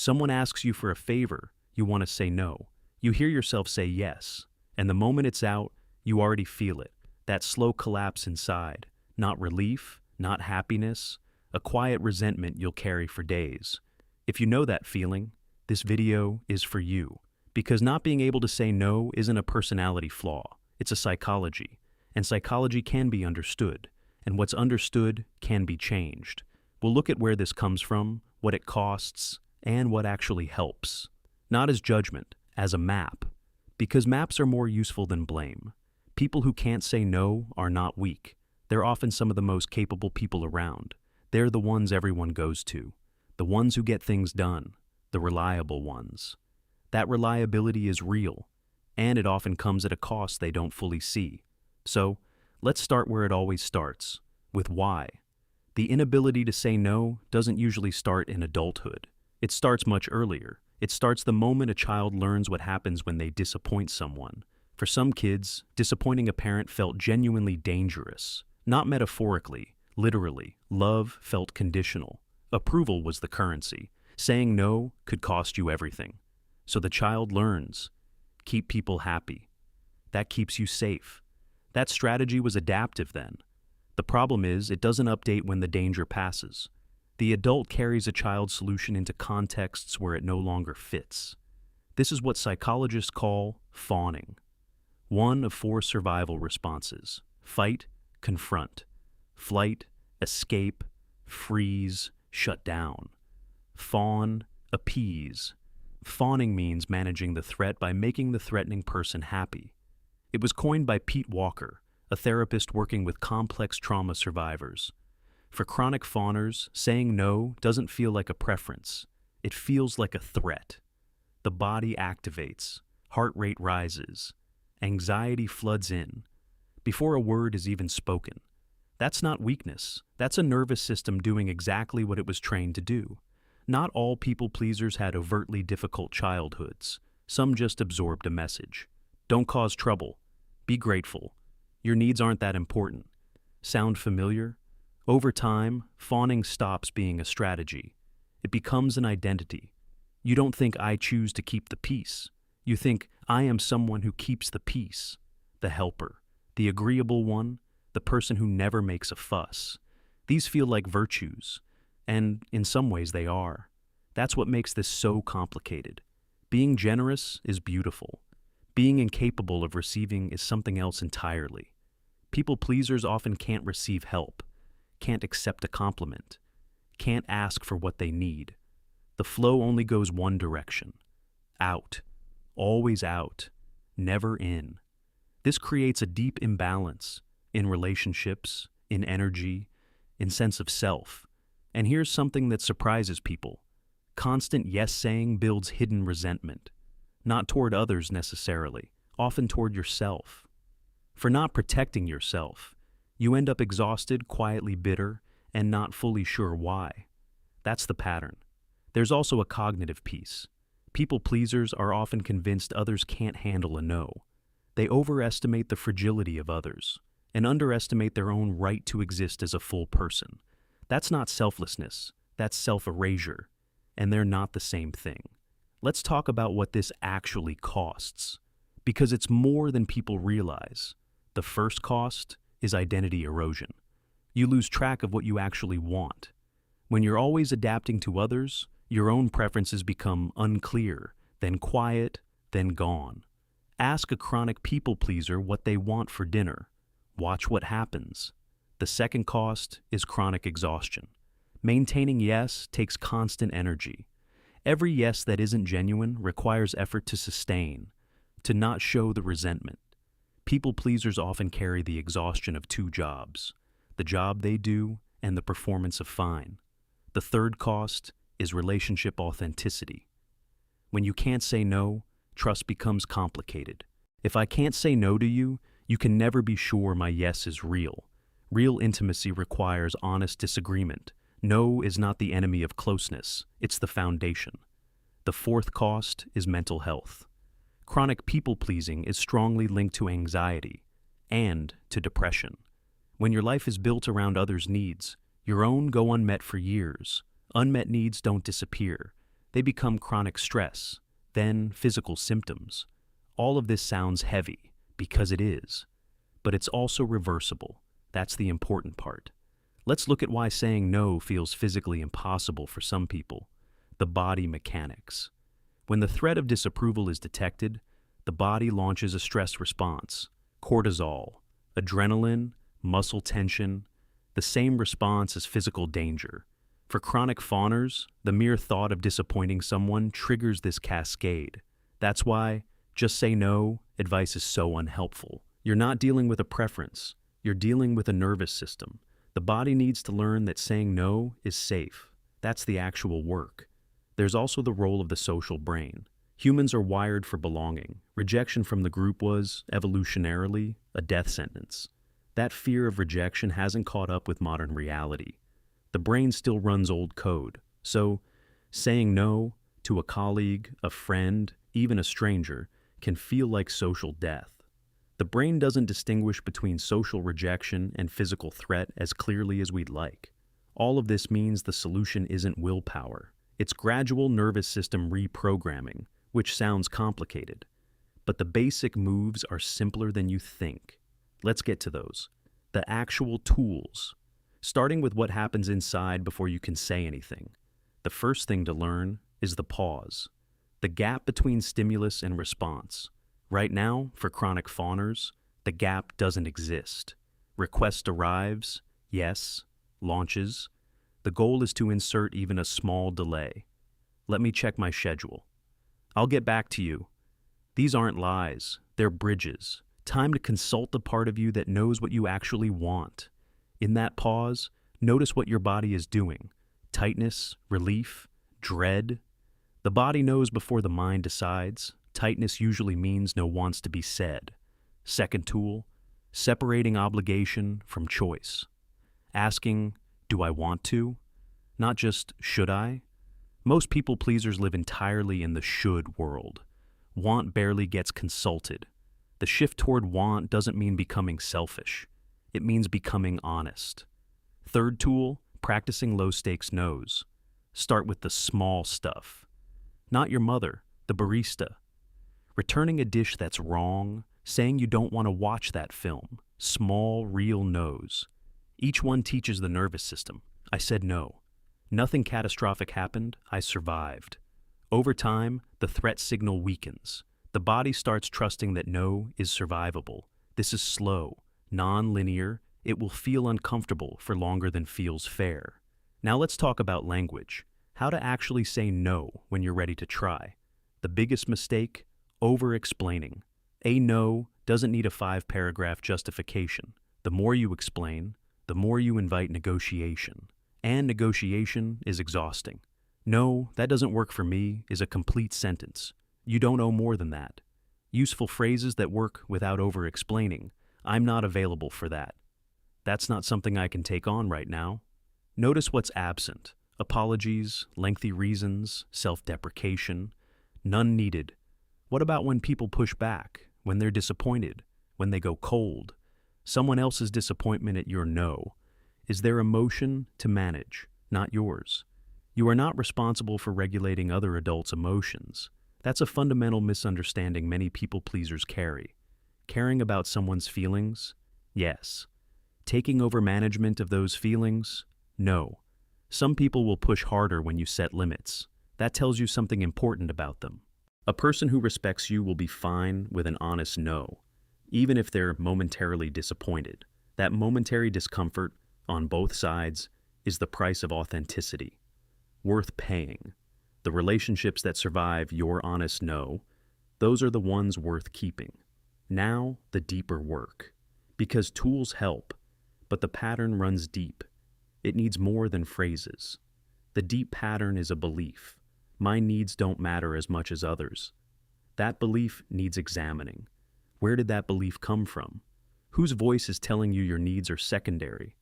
Someone asks you for a favor, you want to say no. You hear yourself say yes, and the moment it's out, you already feel it. That slow collapse inside. Not relief, not happiness, a quiet resentment you'll carry for days. If you know that feeling, this video is for you. Because not being able to say no isn't a personality flaw, it's a psychology. And psychology can be understood, and what's understood can be changed. We'll look at where this comes from, what it costs, and what actually helps. Not as judgment, as a map. Because maps are more useful than blame. People who can't say no are not weak. They're often some of the most capable people around. They're the ones everyone goes to. The ones who get things done. The reliable ones. That reliability is real, and it often comes at a cost they don't fully see. So, let's start where it always starts, with why. The inability to say no doesn't usually start in adulthood. It starts much earlier. It starts the moment a child learns what happens when they disappoint someone. For some kids, disappointing a parent felt genuinely dangerous. Not metaphorically, literally. Love felt conditional. Approval was the currency. Saying no could cost you everything. So the child learns. Keep people happy. That keeps you safe. That strategy was adaptive then. The problem is, it doesn't update when the danger passes. The adult carries a child's solution into contexts where it no longer fits. This is what psychologists call fawning. One of 4 survival responses: fight, confront, flight, escape, freeze, shut down. Fawn, appease. Fawning means managing the threat by making the threatening person happy. It was coined by Pete Walker, a therapist working with complex trauma survivors. For chronic fawners, saying no doesn't feel like a preference. It feels like a threat. The body activates, heart rate rises, anxiety floods in, before a word is even spoken. That's not weakness. That's a nervous system doing exactly what it was trained to do. Not all people pleasers had overtly difficult childhoods. Some just absorbed a message. Don't cause trouble. Be grateful. Your needs aren't that important. Sound familiar? Over time, fawning stops being a strategy. It becomes an identity. You don't think I choose to keep the peace. You think I am someone who keeps the peace. The helper. The agreeable one. The person who never makes a fuss. These feel like virtues. And in some ways they are. That's what makes this so complicated. Being generous is beautiful. Being incapable of receiving is something else entirely. People pleasers often can't receive help, can't accept a compliment, can't ask for what they need. The flow only goes one direction. Out. Always out. Never in. This creates a deep imbalance in relationships, in energy, in sense of self. And here's something that surprises people. Constant yes-saying builds hidden resentment. Not toward others necessarily, often toward yourself. For not protecting yourself, you end up exhausted, quietly bitter, and not fully sure why. That's the pattern. There's also a cognitive piece. People pleasers are often convinced others can't handle a no. They overestimate the fragility of others and underestimate their own right to exist as a full person. That's not selflessness, that's self-erasure, and they're not the same thing. Let's talk about what this actually costs, because it's more than people realize. The first cost is identity erosion. You lose track of what you actually want. When you're always adapting to others, your own preferences become unclear, then quiet, then gone. Ask a chronic people pleaser what they want for dinner. Watch what happens. The second cost is chronic exhaustion. Maintaining yes takes constant energy. Every yes that isn't genuine requires effort to sustain, to not show the resentment. People pleasers often carry the exhaustion of 2 jobs, the job they do and the performance of fine. The third cost is relationship authenticity. When you can't say no, trust becomes complicated. If I can't say no to you, you can never be sure my yes is real. Real intimacy requires honest disagreement. No is not the enemy of closeness, it's the foundation. The fourth cost is mental health. Chronic people-pleasing is strongly linked to anxiety and to depression. When your life is built around others' needs, your own go unmet for years. Unmet needs don't disappear. They become chronic stress, then physical symptoms. All of this sounds heavy, because it is. But it's also reversible. That's the important part. Let's look at why saying no feels physically impossible for some people. The body mechanics. When the threat of disapproval is detected, the body launches a stress response. Cortisol, adrenaline, muscle tension, the same response as physical danger. For chronic fawners, the mere thought of disappointing someone triggers this cascade. That's why just say no advice is so unhelpful. You're not dealing with a preference. You're dealing with a nervous system. The body needs to learn that saying no is safe. That's the actual work. There's also the role of the social brain. Humans are wired for belonging. Rejection from the group was, evolutionarily, a death sentence. That fear of rejection hasn't caught up with modern reality. The brain still runs old code. So, saying no to a colleague, a friend, even a stranger, can feel like social death. The brain doesn't distinguish between social rejection and physical threat as clearly as we'd like. All of this means the solution isn't willpower. It's gradual nervous system reprogramming, which sounds complicated. But the basic moves are simpler than you think. Let's get to those. The actual tools. Starting with what happens inside before you can say anything. The first thing to learn is the pause. The gap between stimulus and response. Right now, for chronic fawners, the gap doesn't exist. Request arrives, yes, launches. The goal is to insert even a small delay. Let me check my schedule. I'll get back to you. These aren't lies, they're bridges. Time to consult the part of you that knows what you actually want. In that pause, notice what your body is doing. Tightness, relief, dread. The body knows before the mind decides. Tightness usually means no wants to be said. Second tool, separating obligation from choice. Asking, do I want to? Not just, should I? Most people pleasers live entirely in the should world. Want barely gets consulted. The shift toward want doesn't mean becoming selfish. It means becoming honest. Third tool, practicing low-stakes no's. Start with the small stuff. Not your mother, the barista. Returning a dish that's wrong, saying you don't want to watch that film. Small, real no's. Each one teaches the nervous system. I said no. Nothing catastrophic happened, I survived. Over time, the threat signal weakens. The body starts trusting that no is survivable. This is slow, non-linear. It will feel uncomfortable for longer than feels fair. Now let's talk about language. How to actually say no when you're ready to try. The biggest mistake? Over-explaining. A no doesn't need a 5-paragraph justification. The more you explain, the more you invite negotiation. And negotiation is exhausting. No, that doesn't work for me is a complete sentence. You don't owe more than that. Useful phrases that work without over-explaining. I'm not available for that. That's not something I can take on right now. Notice what's absent. Apologies, lengthy reasons, self-deprecation. None needed. What about when people push back, when they're disappointed, when they go cold? Someone else's disappointment at your no is their emotion to manage, not yours. You are not responsible for regulating other adults' emotions. That's a fundamental misunderstanding many people-pleasers carry. Caring about someone's feelings? Yes. Taking over management of those feelings? No. Some people will push harder when you set limits. That tells you something important about them. A person who respects you will be fine with an honest no, even if they're momentarily disappointed. That momentary discomfort, on both sides, is the price of authenticity. Worth paying. The relationships that survive your honest no, those are the ones worth keeping. Now, the deeper work. Because tools help, but the pattern runs deep. It needs more than phrases. The deep pattern is a belief. My needs don't matter as much as others. That belief needs examining. Where did that belief come from? Whose voice is telling you your needs are secondary?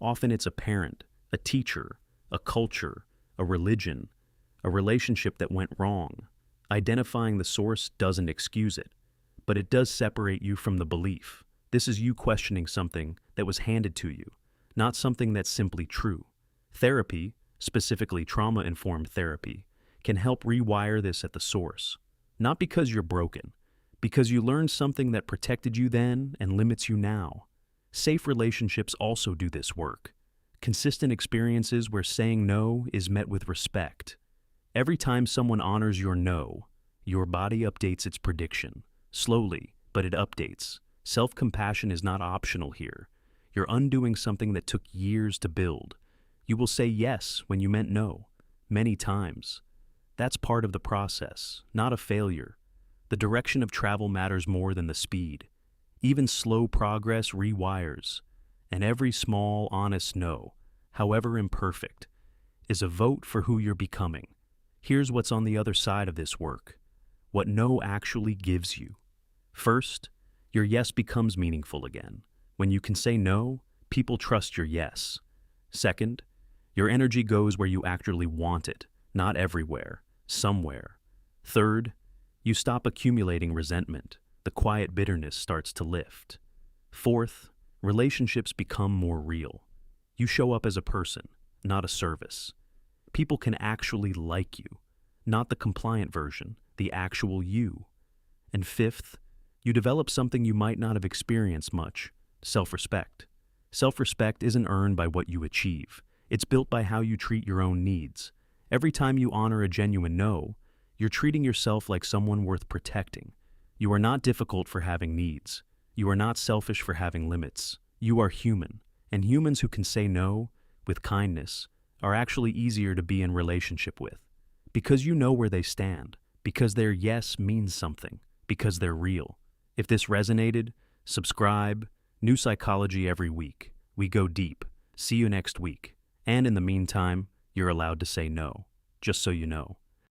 Often it's a parent, a teacher, a culture, a religion, a relationship that went wrong. Identifying the source doesn't excuse it, but it does separate you from the belief. This is you questioning something that was handed to you, not something that's simply true. Therapy, specifically trauma-informed therapy, can help rewire this at the source. Not because you're broken, because you learned something that protected you then and limits you now. Safe relationships also do this work. Consistent experiences where saying no is met with respect. Every time someone honors your no, your body updates its prediction. Slowly, but it updates. Self-compassion is not optional here. You're undoing something that took years to build. You will say yes when you meant no, many times. That's part of the process, not a failure. The direction of travel matters more than the speed. Even slow progress rewires, and every small, honest no, however imperfect, is a vote for who you're becoming. Here's what's on the other side of this work. What no actually gives you. First, your yes becomes meaningful again. When you can say no, people trust your yes. Second, your energy goes where you actually want it, not everywhere, somewhere. Third, you stop accumulating resentment. The quiet bitterness starts to lift. Fourth, relationships become more real. You show up as a person, not a service. People can actually like you, not the compliant version, the actual you. And fifth, you develop something you might not have experienced much, self-respect. Self-respect isn't earned by what you achieve. It's built by how you treat your own needs. Every time you honor a genuine no, you're treating yourself like someone worth protecting. You are not difficult for having needs. You are not selfish for having limits. You are human, and humans who can say no, with kindness, are actually easier to be in relationship with. Because you know where they stand, because their yes means something, because they're real. If this resonated, subscribe. New psychology every week. We go deep. See you next week. And in the meantime, you're allowed to say no, just so you know.